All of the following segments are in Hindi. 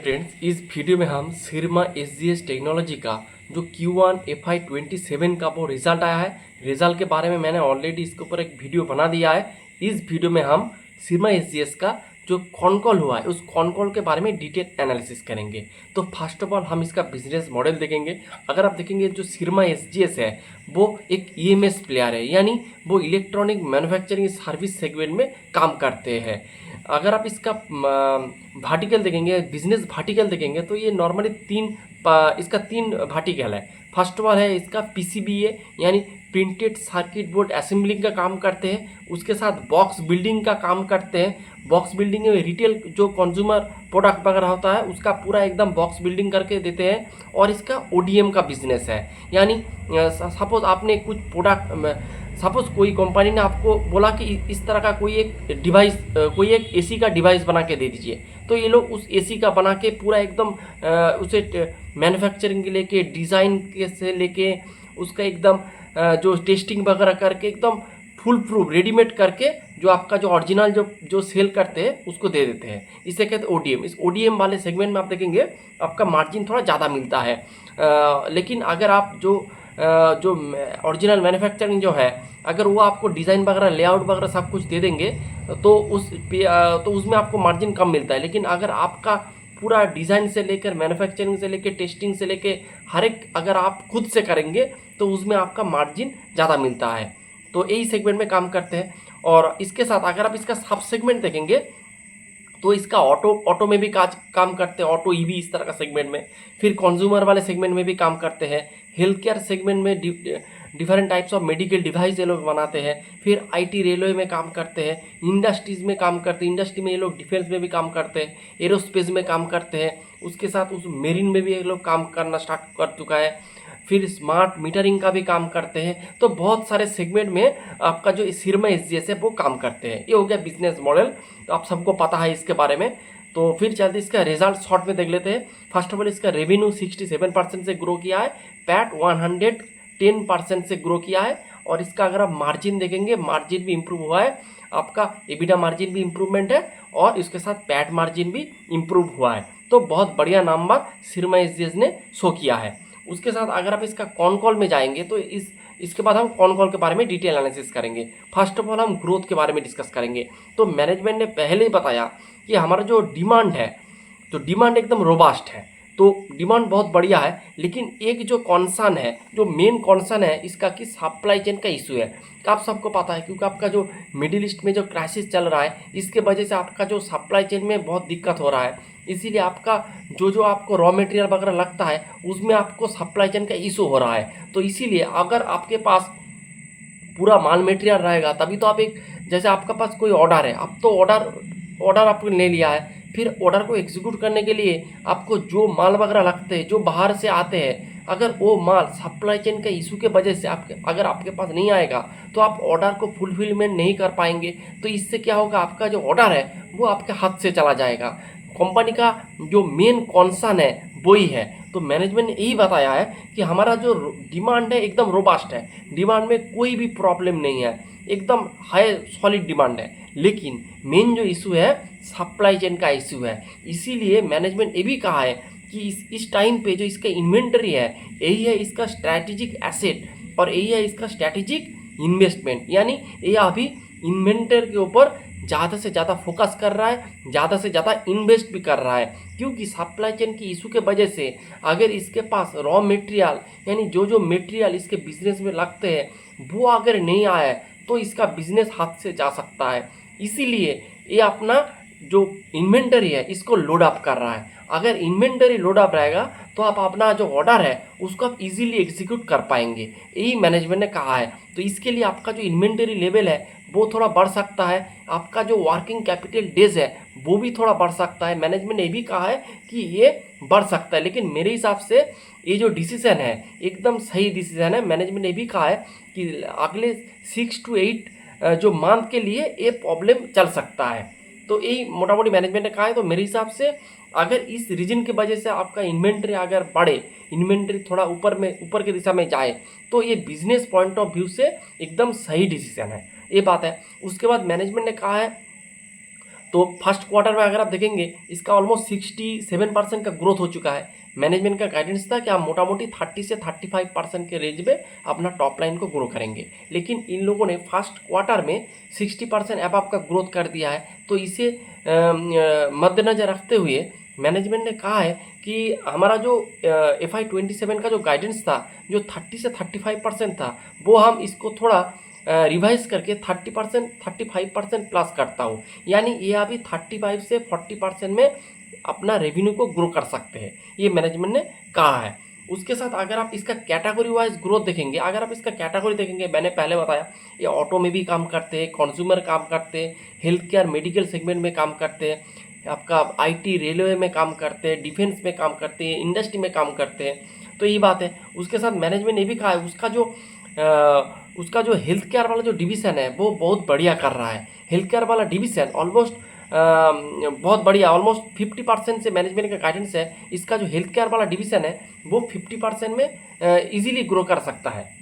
फ्रेंड्स, इस वीडियो में हम सिरमा एसजीएस टेक्नोलॉजी का जो Q1 FY27 का वो रिजल्ट आया है, रिजल्ट के बारे में मैंने ऑलरेडी इसके ऊपर एक वीडियो बना दिया है। इस वीडियो में हम सिरमा एसजीएस का जो कॉन कॉल हुआ है उस कॉन कॉल के बारे में डिटेल एनालिसिस करेंगे। तो फर्स्ट ऑफ ऑल हम इसका बिजनेस मॉडल देखेंगे। अगर आप देखेंगे जो सिरमा एसजीएस है वो एक ईएमएस प्लेयर है, यानी वो इलेक्ट्रॉनिक मैन्युफैक्चरिंग सर्विस सेगमेंट में काम करते हैं। अगर आप इसका वर्टिकल देखेंगे, बिजनेस वर्टिकल देखेंगे, तो ये नॉर्मली इसका तीन वर्टिकल है। फर्स्ट वन है इसका पीसीबीए, यानी प्रिंटेड सर्किट बोर्ड असेंबलिंग का काम करते हैं। उसके साथ बॉक्स बिल्डिंग का काम करते हैं। बॉक्स बिल्डिंग में रिटेल जो कंज्यूमर प्रोडक्ट वगैरह होता है उसका पूरा एकदम बॉक्स बिल्डिंग करके देते हैं। और इसका ओडीएम का बिजनेस है, यानी सपोज आपने कुछ प्रोडक्ट, सपोज कोई कंपनी ने आपको बोला कि इस तरह का कोई एक डिवाइस, कोई एक एसी का डिवाइस बना के दे दीजिए, तो ये लोग उस एसी का बना के पूरा एकदम उसे मैन्युफैक्चरिंग के लेके, डिज़ाइन के से लेके उसका एकदम जो टेस्टिंग वगैरह करके एकदम फुल प्रूफ रेडीमेड करके जो आपका जो ओरिजिनल जो सेल करते हैं उसको दे देते हैं। इसे कहते हैं ओडीएम। इस ओडीएम वाले सेगमेंट में आप देखेंगे आपका मार्जिन थोड़ा ज़्यादा मिलता है। लेकिन अगर आप जो ओरिजिनल मैन्युफैक्चरिंग जो है, अगर वो आपको डिज़ाइन वगैरह, लेआउट वगैरह सब कुछ दे देंगे तो उसमें आपको मार्जिन कम मिलता है। लेकिन अगर आपका पूरा डिज़ाइन से लेकर, मैन्युफैक्चरिंग से लेकर, टेस्टिंग से लेकर हर एक अगर आप खुद से करेंगे तो उसमें आपका मार्जिन ज़्यादा मिलता है। तो यही सेगमेंट में काम करते हैं। और इसके साथ अगर आप इसका सब सेगमेंट देखेंगे तो इसका ऑटो में भी काम करते हैं, ऑटो ईवी इस तरह का सेगमेंट में। फिर कंज्यूमर वाले सेगमेंट में भी काम करते हैं। हेल्थ केयर सेगमेंट में different types of medical device ये लोग बनाते हैं। फिर आईटी, रेलवे में काम करते हैं। इंडस्ट्रीज़ में काम करते हैं, इंडस्ट्री में ये लोग डिफेंस में भी काम करते हैं, एरोस्पेस में काम करते हैं। उसके साथ उस मेरीन में भी ये लोग काम करना स्टार्ट कर चुका है। फिर स्मार्ट मीटरिंग का भी काम करते हैं। तो बहुत सारे सेगमेंट में आपका जो सिरमा एसजीएस है वो काम करते हैं। ये हो गया बिजनेस मॉडल, तो आप सबको पता है इसके बारे में। तो फिर चलते इसका रिजल्ट शॉर्ट में देख लेते हैं। फर्स्ट ऑफ ऑल इसका रेवेन्यू 67% से ग्रो किया है, पैट 110% से ग्रो किया है। और इसका अगर आप मार्जिन देखेंगे, मार्जिन भी इम्प्रूव हुआ है, आपका एबिटा मार्जिन भी इम्प्रूवमेंट है और इसके साथ पैट मार्जिन भी इम्प्रूव हुआ है। तो बहुत बढ़िया नंबर सिरमा एसजीएस ने शो किया है। उसके साथ अगर आप इसका कॉन कॉल में जाएंगे तो इसके बाद हम कॉन कॉल के बारे में डिटेल एनालिसिस करेंगे। फर्स्ट ऑफ ऑल हम ग्रोथ के बारे में डिस्कस करेंगे। तो मैनेजमेंट ने पहले ही बताया कि हमारा जो डिमांड है, तो डिमांड एकदम रोबास्ट है, तो डिमांड बहुत बढ़िया है। लेकिन एक जो कॉन्सर्न है, जो मेन कॉन्सर्न है इसका कि सप्लाई चेन का इशू है। आप सबको पता है क्योंकि आपका जो मिडिल ईस्ट में जो क्राइसिस चल रहा है, इसके वजह से आपका जो सप्लाई चेन में बहुत दिक्कत हो रहा है। इसीलिए आपका जो आपको रॉ मटेरियल वगैरह लगता है उसमें आपको सप्लाई चेन का इशू हो रहा है। तो इसीलिए अगर आपके पास पूरा माल मटेरियल रहेगा तभी तो आप एक, जैसे आपका पास कोई ऑर्डर है, अब तो ऑर्डर आपने ले लिया है, फिर ऑर्डर को एग्जीक्यूट करने के लिए आपको जो माल वगैरह लगते हैं, जो बाहर से आते हैं, अगर वो माल सप्लाई चेन के इशू के वजह से अगर आपके पास नहीं आएगा तो आप ऑर्डर को फुलफिलमेंट नहीं कर पाएंगे। तो इससे क्या होगा, आपका जो ऑर्डर है वो आपके हाथ से चला जाएगा। कंपनी का जो मेन कॉन्सर्न है वही है। तो मैनेजमेंट ने यही बताया है कि हमारा जो डिमांड है एकदम रोबास्ट है, डिमांड में कोई भी प्रॉब्लम नहीं है, एकदम हाई सॉलिड डिमांड है। लेकिन मेन जो इशू है सप्लाई चेन का इशू है। इसीलिए मैनेजमेंट ये भी कहा है कि इस टाइम पे जो इसका इन्वेंटरी है यही है इसका स्ट्रैटेजिक एसेट और यही है इसका स्ट्रैटेजिक इन्वेस्टमेंट। यानी ये अभी इन्वेंटरी के ऊपर ज़्यादा से ज़्यादा फोकस कर रहा है, ज़्यादा से ज़्यादा इन्वेस्ट भी कर रहा है। क्योंकि सप्लाई चेन की इशू के वजह से अगर इसके पास रॉ मटेरियल, यानी जो मटेरियल इसके बिजनेस में लगते हैं वो अगर नहीं आए तो इसका बिजनेस हाथ से जा सकता है। इसीलिए ये अपना जो इन्वेंटरी है इसको लोड अप कर रहा है। अगर इन्वेंटरी लोड अप रहेगा तो आप अपना जो ऑर्डर है उसको आप इजीली एग्जीक्यूट कर पाएंगे, यही मैनेजमेंट ने कहा है। तो इसके लिए आपका जो इन्वेंटरी लेवल है वो थोड़ा बढ़ सकता है, आपका जो वर्किंग कैपिटल डेज है वो भी थोड़ा बढ़ सकता है। मैनेजमेंट ने भी कहा है कि ये बढ़ सकता है, लेकिन मेरे हिसाब से ये जो डिसीजन है एकदम सही डिसीजन है। मैनेजमेंट ने भी कहा है कि अगले 6 to 8 जो मंथ के लिए ये प्रॉब्लम चल सकता है। तो यही मोटा मोटी मैनेजमेंट ने कहा है। तो मेरे हिसाब से अगर इस रीजन की वजह से आपका इन्वेंट्री अगर बढ़े, इन्वेंट्री थोड़ा ऊपर की दिशा में जाए, तो ये बिजनेस पॉइंट ऑफ व्यू से एकदम सही डिसीजन है, ये बात है। उसके बाद मैनेजमेंट ने कहा है तो फर्स्ट क्वार्टर में अगर आप देखेंगे इसका ऑलमोस्ट 67% का ग्रोथ हो चुका है। मैनेजमेंट का गाइडेंस था कि आप मोटा मोटी 30 से 35% के रेंज में अपना टॉप लाइन को ग्रो करेंगे, लेकिन इन लोगों ने फर्स्ट क्वार्टर में 60% अबव का ग्रोथ कर दिया है। तो इसे मद्देनज़र रखते हुए मैनेजमेंट ने कहा है कि हमारा जो FY27 का जो गाइडेंस था, जो 30 से 35% था, वो हम इसको थोड़ा रिवाइज करके 30% 35% प्लस करता हूँ। यानी ये अभी 35 से 40% में अपना रेवेन्यू को ग्रो कर सकते हैं, ये मैनेजमेंट ने कहा है। उसके साथ अगर आप इसका कैटेगरी वाइज ग्रोथ देखेंगे, अगर आप इसका कैटेगरी देखेंगे, मैंने पहले बताया ये ऑटो में भी काम करते हैं, कंज्यूमर काम करते हैं, हेल्थ केयर मेडिकल सेगमेंट में काम करते हैं, आपका IT रेलवे में काम करते हैं, डिफेंस में काम करते हैं, इंडस्ट्री में काम करते हैं। तो ये बात है। उसके साथ मैनेजमेंट ने भी कहा है उसका जो हेल्थ केयर वाला जो डिवीज़न है वो बहुत बढ़िया कर रहा है। हेल्थ केयर वाला डिवीज़न ऑलमोस्ट बहुत बढ़िया, ऑलमोस्ट 50% से मैनेजमेंट का गाइडेंस है इसका जो हेल्थ केयर वाला डिवीज़न है वो 50% में इजीली ग्रो कर सकता है।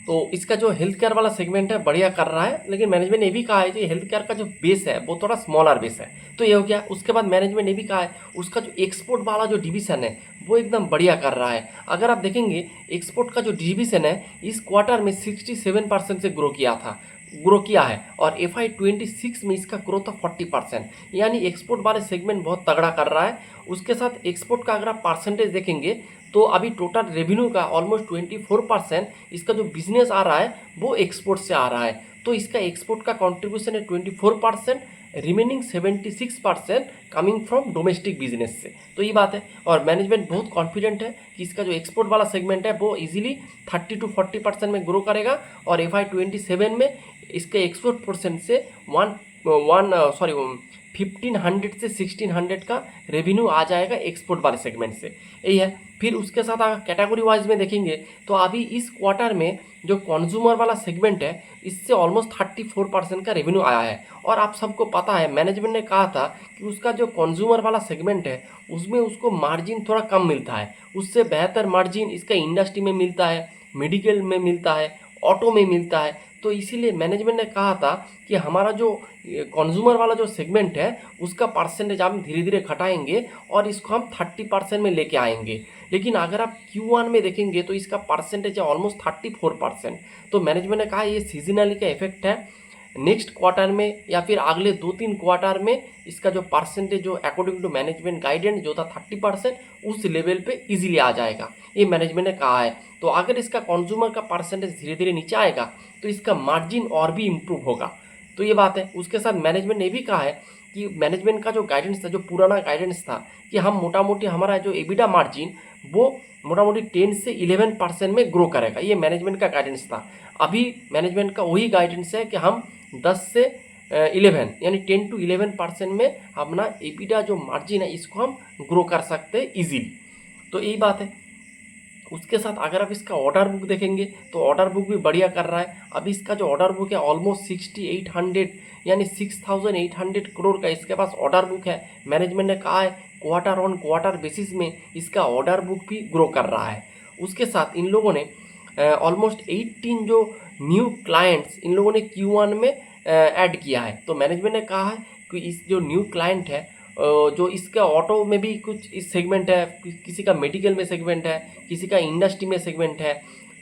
तो इसका जो हेल्थ केयर वाला सेगमेंट है बढ़िया कर रहा है, लेकिन मैनेजमेंट ने ये भी कहा है कि हेल्थ केयर का जो बेस है वो थोड़ा स्मॉलर बेस है। तो ये हो गया। उसके बाद मैनेजमेंट ने भी कहा है उसका जो एक्सपोर्ट वाला जो डिवीज़न है वो एकदम बढ़िया कर रहा है। अगर आप देखेंगे एक्सपोर्ट का जो डिवीज़न है इस क्वार्टर में 67% से ग्रो किया है, और FY26 में इसका ग्रोथ था 40%। यानी एक्सपोर्ट वाले सेगमेंट बहुत तगड़ा कर रहा है। उसके साथ एक्सपोर्ट का अगर आप परसेंटेज देखेंगे तो अभी टोटल रेवेन्यू का ऑलमोस्ट 24% इसका जो बिजनेस आ रहा है वो एक्सपोर्ट से आ रहा है। तो इसका एक्सपोर्ट का कंट्रीब्यूशन है 24%, remaining 76% coming from domestic business से। तो ये बात है, और मैनेजमेंट बहुत कॉन्फिडेंट है कि इसका जो एक्सपोर्ट वाला सेगमेंट है वो इजीली 30 to 40% में ग्रो करेगा, और FY27 में इसके एक्सपोर्ट परसेंट से 1500 से 1600 का रेवेन्यू आ जाएगा एक्सपोर्ट वाले सेगमेंट से। यही है। फिर उसके साथ अगर कैटेगरी वाइज में देखेंगे तो अभी इस क्वार्टर में जो कंज्यूमर वाला सेगमेंट है इससे ऑलमोस्ट 34% का रेवेन्यू आया है। और आप सबको पता है मैनेजमेंट ने कहा था कि उसका जो कंज्यूमर वाला सेगमेंट है उसमें उसको मार्जिन थोड़ा कम मिलता है, उससे बेहतर मार्जिन इसका इंडस्ट्री में मिलता है, मेडिकल में मिलता है, ऑटो में मिलता है। तो इसीलिए मैनेजमेंट ने कहा था कि हमारा जो कंज्यूमर वाला जो सेगमेंट है उसका परसेंटेज हम धीरे धीरे घटाएंगे और इसको हम 30% में लेके आएंगे। लेकिन अगर आप Q1 में देखेंगे तो इसका परसेंटेज है ऑलमोस्ट 34%। तो मैनेजमेंट ने कहा ये सीजनली का इफेक्ट है, नेक्स्ट क्वार्टर में या फिर अगले 2-3 क्वार्टर में इसका जो परसेंटेज जो अकॉर्डिंग टू मैनेजमेंट गाइडेंस जो था 30% उस लेवल पे इजीली आ जाएगा, ये मैनेजमेंट ने कहा है। तो अगर इसका कंज्यूमर का परसेंटेज धीरे धीरे नीचे आएगा तो इसका मार्जिन और भी इम्प्रूव होगा। तो ये बात है। उसके साथ मैनेजमेंट ने भी कहा है कि मैनेजमेंट का जो गाइडेंस था, जो पुराना गाइडेंस था कि हम मोटा मोटी हमारा जो एबिटा मार्जिन वो मोटा मोटी 10 से 11% में ग्रो करेगा, ये मैनेजमेंट का गाइडेंस था। अभी मैनेजमेंट का वही गाइडेंस है कि हम 10 से 11 यानी 10 to 11% में अपना एबिटा जो मार्जिन है इसको हम ग्रो कर सकते हैं ईजीली। तो यही बात है। उसके साथ अगर आप इसका ऑर्डर बुक देखेंगे तो ऑर्डर बुक भी बढ़िया कर रहा है। अभी इसका जो ऑर्डर बुक है ऑलमोस्ट 6800 यानी 6800 करोड़ का इसके पास ऑर्डर बुक है। मैनेजमेंट ने कहा है क्वार्टर ऑन क्वार्टर बेसिस में इसका ऑर्डर बुक भी ग्रो कर रहा है। उसके साथ इन लोगों ने ऑलमोस्ट 18 जो न्यू क्लाइंट्स इन लोगों ने Q1 में ऐड किया है। तो मैनेजमेंट ने कहा है कि इस जो न्यू क्लाइंट है जो इसका ऑटो में भी कुछ इस सेगमेंट है, किसी का मेडिकल में सेगमेंट है, किसी का इंडस्ट्री में सेगमेंट है,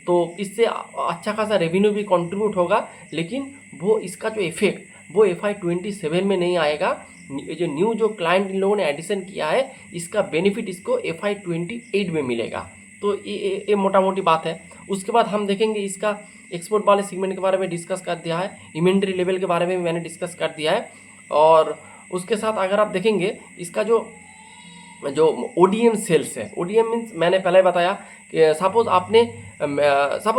तो इससे अच्छा खासा रेवेन्यू भी कंट्रीब्यूट होगा। लेकिन वो इसका जो इफेक्ट वो FY27 में नहीं आएगा। जो न्यू जो क्लाइंट इन लोगों ने एडिशन किया है इसका बेनिफिट इसको FY28 में मिलेगा। तो ये मोटा मोटी बात है। उसके बाद हम देखेंगे इसका एक्सपोर्ट वाले सेगमेंट के बारे में डिस्कस कर दिया है, इन्वेंट्री लेवल के बारे में मैंने डिस्कस कर दिया है। और उसके साथ अगर आप देखेंगे इसका जो ODM सेल्स है, ODM मीन्स मैंने पहले बताया कि सपोज़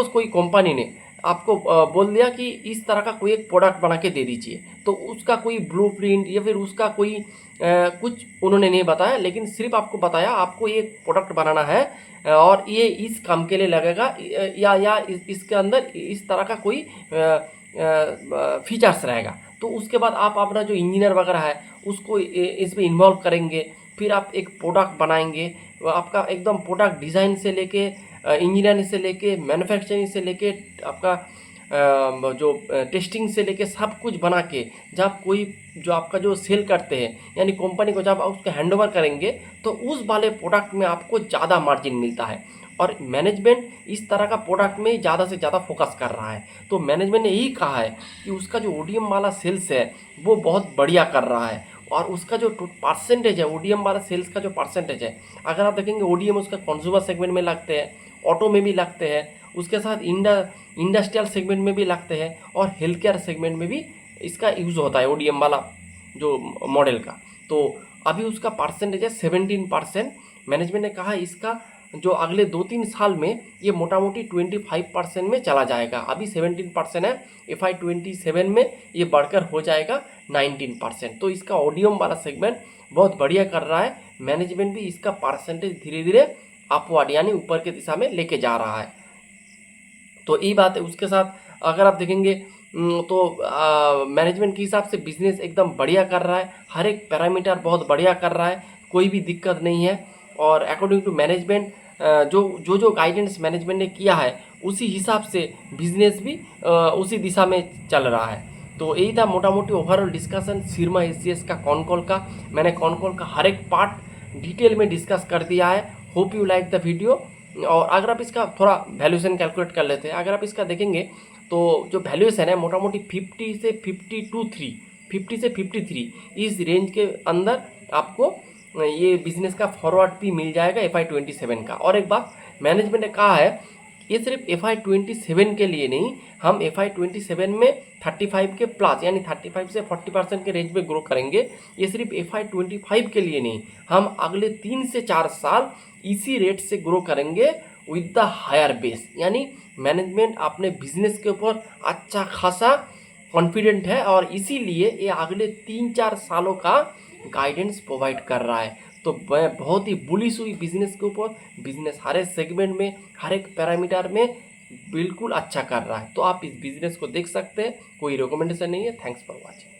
कोई कंपनी ने आपको बोल दिया कि इस तरह का कोई एक प्रोडक्ट बना के दे दीजिए, तो उसका कोई ब्लूप्रिंट या फिर उसका कोई कुछ उन्होंने नहीं बताया, लेकिन सिर्फ आपको बताया आपको ये प्रोडक्ट बनाना है और ये इस काम के लिए लगेगा या इसके अंदर इस तरह का कोई फीचर्स रहेगा। तो उसके बाद आप अपना जो इंजीनियर वगैरह है उसको इसमें इन्वॉल्व करेंगे, फिर आप एक प्रोडक्ट बनाएंगे। आपका एकदम प्रोडक्ट डिज़ाइन से लेके इंजीनियरिंग से लेके मैन्युफैक्चरिंग से लेके आपका जो टेस्टिंग से लेके सब कुछ बना के जब कोई जो आपका जो सेल करते हैं यानी कंपनी को जब आप उसको हैंड ओवर करेंगे तो उस वाले प्रोडक्ट में आपको ज़्यादा मार्जिन मिलता है। और मैनेजमेंट इस तरह का प्रोडक्ट में ज़्यादा से ज़्यादा फोकस कर रहा है। तो मैनेजमेंट ने यही कहा है कि उसका जो ओडीएम वाला सेल्स है वो बहुत बढ़िया कर रहा है। और उसका जो परसेंटेज है ओडीएम वाला सेल्स का जो परसेंटेज है, अगर आप देखेंगे ओडीएम उसका कंज्यूमर सेगमेंट में लगते हैं, ऑटो में भी लगते हैं, उसके साथ इंडस्ट्रियल सेगमेंट में भी लगते हैं और हेल्थ केयर सेगमेंट में भी इसका यूज़ होता है ओडीएम वाला जो मॉडल का। तो अभी उसका परसेंटेज है 17%। मैनेजमेंट ने कहा इसका जो अगले 2-3 साल में ये मोटा मोटी 25% में चला जाएगा। अभी 17% है, FY27 में ये बढ़कर हो जाएगा 19%। तो इसका ओडीएम वाला सेगमेंट बहुत बढ़िया कर रहा है। मैनेजमेंट भी इसका परसेंटेज धीरे धीरे अपवर्ड यानी ऊपर की दिशा में लेके जा रहा है। तो यही बात है। उसके साथ अगर आप देखेंगे तो मैनेजमेंट के हिसाब से बिजनेस एकदम बढ़िया कर रहा है, हर एक पैरामीटर बहुत बढ़िया कर रहा है, कोई भी दिक्कत नहीं है। और अकॉर्डिंग टू मैनेजमेंट जो गाइडेंस मैनेजमेंट ने किया है उसी हिसाब से बिजनेस भी उसी दिशा में चल रहा है। तो यही था मोटा मोटी ओवरऑल डिस्कशन सिरमा एसजीएस का कॉन कॉल का। मैंने कॉन कॉल का हर एक पार्ट डिटेल में डिस्कस कर दिया है। Hope you like the video. और अगर आप इसका थोड़ा वैल्यूएशन कैलकुलेट कर लेते हैं, अगर आप इसका देखेंगे तो जो वैल्यूएशन है मोटा मोटी 50 से 53 इस रेंज के अंदर आपको ये बिजनेस का फॉरवर्ड भी मिल जाएगा FY27 का। और एक बात मैनेजमेंट ने कहा है ये सिर्फ FY27 के लिए नहीं, हम FY27 में 35 के प्लस यानी 35 से 40% के रेंज में ग्रो करेंगे। ये सिर्फ FY25 के लिए नहीं, हम अगले 3 से 4 साल इसी रेट से ग्रो करेंगे विद द हायर बेस। यानी मैनेजमेंट अपने बिजनेस के ऊपर अच्छा खासा कॉन्फिडेंट है और इसीलिए ये अगले 3-4 सालों का गाइडेंस प्रोवाइड कर रहा है। तो मैं बहुत ही बुलिश हुई बिजनेस के ऊपर। बिजनेस हर एक सेगमेंट में हर एक पैरामीटर में बिल्कुल अच्छा कर रहा है। तो आप इस बिजनेस को देख सकते हैं, कोई रिकमेंडेशन नहीं है। Thanks for watching.